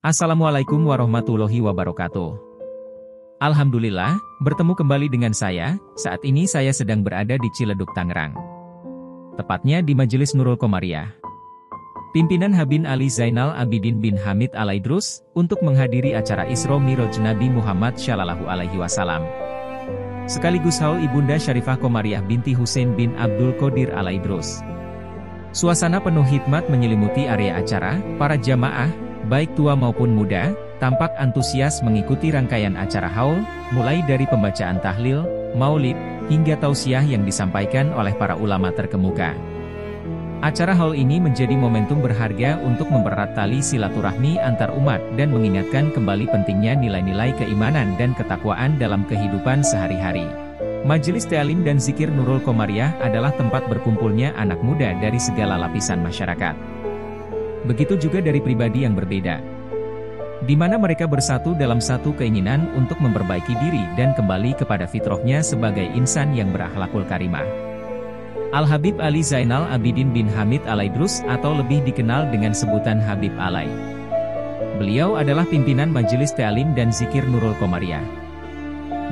Assalamualaikum warahmatullahi wabarakatuh. Alhamdulillah, bertemu kembali dengan saya. Saat ini saya sedang berada di Ciledug, Tangerang. Tepatnya di Majelis Nurul Komariah. Pimpinan Habib Ali Zainal Abidin bin Hamid Al-Aidrus untuk menghadiri acara Isra Miraj Nabi Muhammad Shallallahu Alaihi Wasallam. Sekaligus haul Ibunda Syarifah Komariah binti Husain bin Abdul Qadir Al-Aidrus. Suasana penuh hikmat menyelimuti area acara. Para jamaah, baik tua maupun muda, tampak antusias mengikuti rangkaian acara haul, mulai dari pembacaan tahlil, maulid, hingga tausiah yang disampaikan oleh para ulama terkemuka. Acara haul ini menjadi momentum berharga untuk mempererat tali silaturahmi antar umat dan mengingatkan kembali pentingnya nilai-nilai keimanan dan ketakwaan dalam kehidupan sehari-hari. Majelis Ta'lim dan Zikir Nurul Komariah adalah tempat berkumpulnya anak muda dari segala lapisan masyarakat. Begitu juga dari pribadi yang berbeda, di mana mereka bersatu dalam satu keinginan untuk memperbaiki diri dan kembali kepada fitrahnya sebagai insan yang berakhlakul karimah. Al-Habib Ali Zainal Abidin bin Hamid Al-Aidrus atau lebih dikenal dengan sebutan Habib Alai. Beliau adalah pimpinan Majelis Ta'lim dan Zikir Nurul Komariah,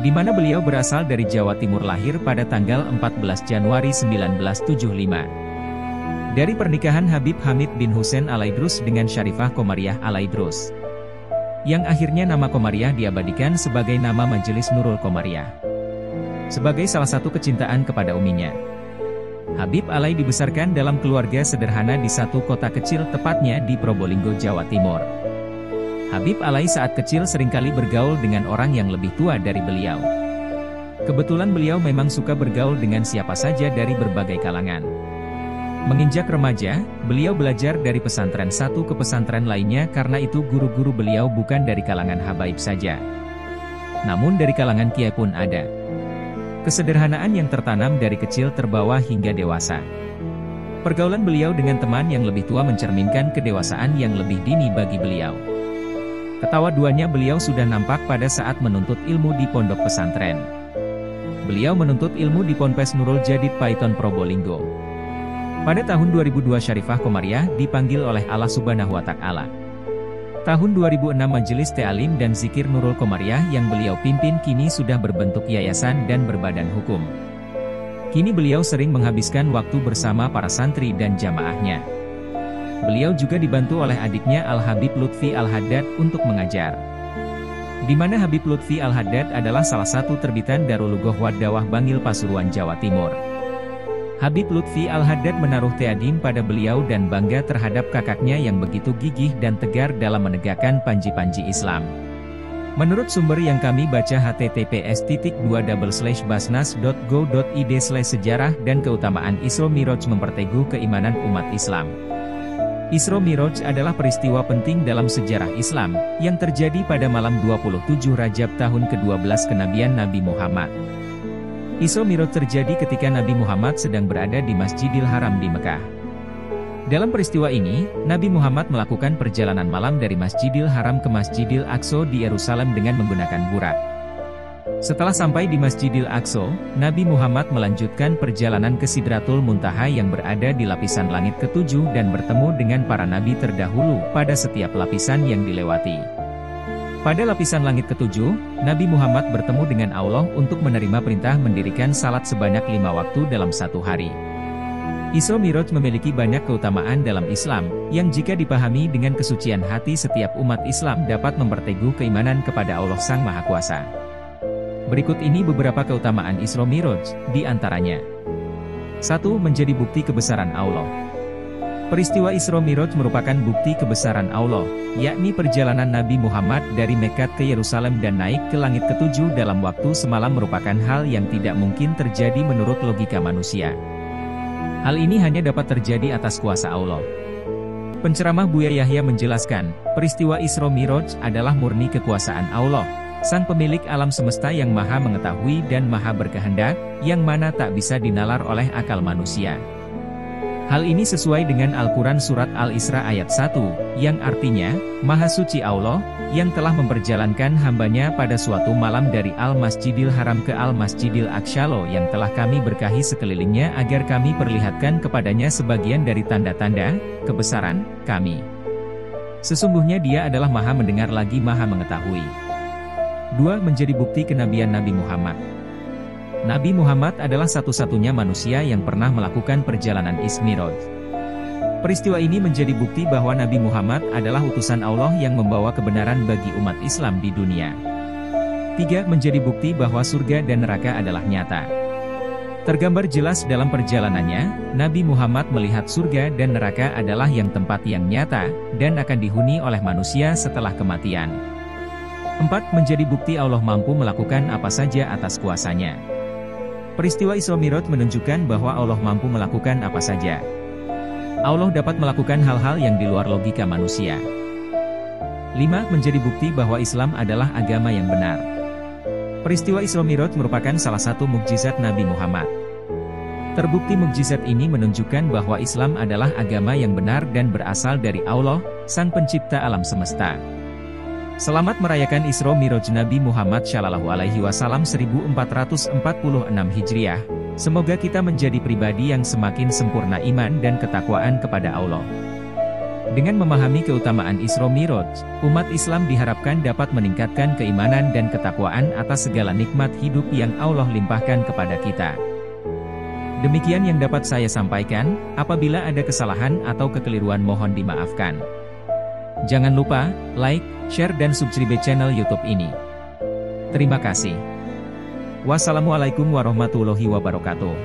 di mana beliau berasal dari Jawa Timur, lahir pada tanggal 14 Januari 1975. Dari pernikahan Habib Hamid bin Husain Al-Aidrus dengan Syarifah Komariah Al-Aidrus, yang akhirnya nama Komariah diabadikan sebagai nama Majelis Nurul Komariah, sebagai salah satu kecintaan kepada uminya. Habib Alai dibesarkan dalam keluarga sederhana di satu kota kecil, tepatnya di Probolinggo, Jawa Timur. Habib Alai saat kecil seringkali bergaul dengan orang yang lebih tua dari beliau. Kebetulan beliau memang suka bergaul dengan siapa saja dari berbagai kalangan. Menginjak remaja, beliau belajar dari pesantren satu ke pesantren lainnya, karena itu guru-guru beliau bukan dari kalangan habaib saja, namun dari kalangan kiai pun ada. Kesederhanaan yang tertanam dari kecil terbawa hingga dewasa. Pergaulan beliau dengan teman yang lebih tua mencerminkan kedewasaan yang lebih dini bagi beliau. Ketawa duanya beliau sudah nampak pada saat menuntut ilmu di pondok pesantren. Beliau menuntut ilmu di Ponpes Nurul Jadid Paiton, Probolinggo. Pada tahun 2002 Syarifah Komariah dipanggil oleh Allah Subhanahu wa Ta'ala. Tahun 2006 Majelis Ta'lim dan Zikir Nurul Komariah yang beliau pimpin kini sudah berbentuk yayasan dan berbadan hukum. Kini beliau sering menghabiskan waktu bersama para santri dan jamaahnya. Beliau juga dibantu oleh adiknya Al-Habib Lutfi Al-Haddad untuk mengajar. Di mana Habib Lutfi Al-Haddad adalah salah satu terbitan Darul Lughoh Dawah Bangil, Pasuruan, Jawa Timur. Habib Lutfi Al-Haddad menaruh ta'zim pada beliau dan bangga terhadap kakaknya yang begitu gigih dan tegar dalam menegakkan panji-panji Islam. Menurut sumber yang kami baca https://basnas.go.id/sejarah dan keutamaan Isra Miraj memperteguh keimanan umat Islam. Isra Miraj adalah peristiwa penting dalam sejarah Islam, yang terjadi pada malam 27 Rajab tahun ke-12 kenabian Nabi Muhammad. Isra Miraj terjadi ketika Nabi Muhammad sedang berada di Masjidil Haram di Mekah. Dalam peristiwa ini, Nabi Muhammad melakukan perjalanan malam dari Masjidil Haram ke Masjidil Aqsa di Yerusalem dengan menggunakan burak. Setelah sampai di Masjidil Aqsa, Nabi Muhammad melanjutkan perjalanan ke Sidratul Muntaha yang berada di lapisan langit ke-7 dan bertemu dengan para nabi terdahulu pada setiap lapisan yang dilewati. Pada lapisan langit ke-7, Nabi Muhammad bertemu dengan Allah untuk menerima perintah mendirikan salat sebanyak 5 waktu dalam satu hari. Isra Miraj memiliki banyak keutamaan dalam Islam, yang jika dipahami dengan kesucian hati setiap umat Islam dapat memperteguh keimanan kepada Allah Sang Maha Kuasa. Berikut ini beberapa keutamaan Isra Miraj, di antaranya. 1. Menjadi bukti kebesaran Allah. Peristiwa Isra Miraj merupakan bukti kebesaran Allah, yakni perjalanan Nabi Muhammad dari Mekah ke Yerusalem dan naik ke langit ke-7 dalam waktu semalam merupakan hal yang tidak mungkin terjadi menurut logika manusia. Hal ini hanya dapat terjadi atas kuasa Allah. Penceramah Buya Yahya menjelaskan, peristiwa Isra Miraj adalah murni kekuasaan Allah, Sang Pemilik alam semesta yang maha mengetahui dan maha berkehendak, yang mana tak bisa dinalar oleh akal manusia. Hal ini sesuai dengan Al-Quran Surat Al-Isra ayat 1, yang artinya, Maha Suci Allah, yang telah memperjalankan hambanya pada suatu malam dari Al-Masjidil Haram ke Al-Masjidil Aqsa yang telah kami berkahi sekelilingnya agar kami perlihatkan kepadanya sebagian dari tanda-tanda kebesaran kami. Sesungguhnya Dia adalah Maha Mendengar lagi Maha Mengetahui. 2. Menjadi bukti kenabian Nabi Muhammad. Nabi Muhammad adalah satu-satunya manusia yang pernah melakukan perjalanan Isra-Mi'raj. Peristiwa ini menjadi bukti bahwa Nabi Muhammad adalah utusan Allah yang membawa kebenaran bagi umat Islam di dunia. 3. Menjadi bukti bahwa surga dan neraka adalah nyata. Tergambar jelas dalam perjalanannya, Nabi Muhammad melihat surga dan neraka adalah tempat yang nyata, dan akan dihuni oleh manusia setelah kematian. 4. Menjadi bukti Allah mampu melakukan apa saja atas kuasanya. Peristiwa Isra Mi'raj menunjukkan bahwa Allah mampu melakukan apa saja. Allah dapat melakukan hal-hal yang di luar logika manusia. 5. Menjadi bukti bahwa Islam adalah agama yang benar. Peristiwa Isra Mi'raj merupakan salah satu mukjizat Nabi Muhammad. Terbukti mukjizat ini menunjukkan bahwa Islam adalah agama yang benar dan berasal dari Allah, Sang Pencipta alam semesta. Selamat merayakan Isra Mi'raj Nabi Muhammad Shallallahu Alaihi Wasallam 1446 Hijriah. Semoga kita menjadi pribadi yang semakin sempurna iman dan ketakwaan kepada Allah. Dengan memahami keutamaan Isra Mi'raj, umat Islam diharapkan dapat meningkatkan keimanan dan ketakwaan atas segala nikmat hidup yang Allah limpahkan kepada kita. Demikian yang dapat saya sampaikan, apabila ada kesalahan atau kekeliruan mohon dimaafkan. Jangan lupa, like, share dan subscribe channel YouTube ini. Terima kasih. Wassalamualaikum warahmatullahi wabarakatuh.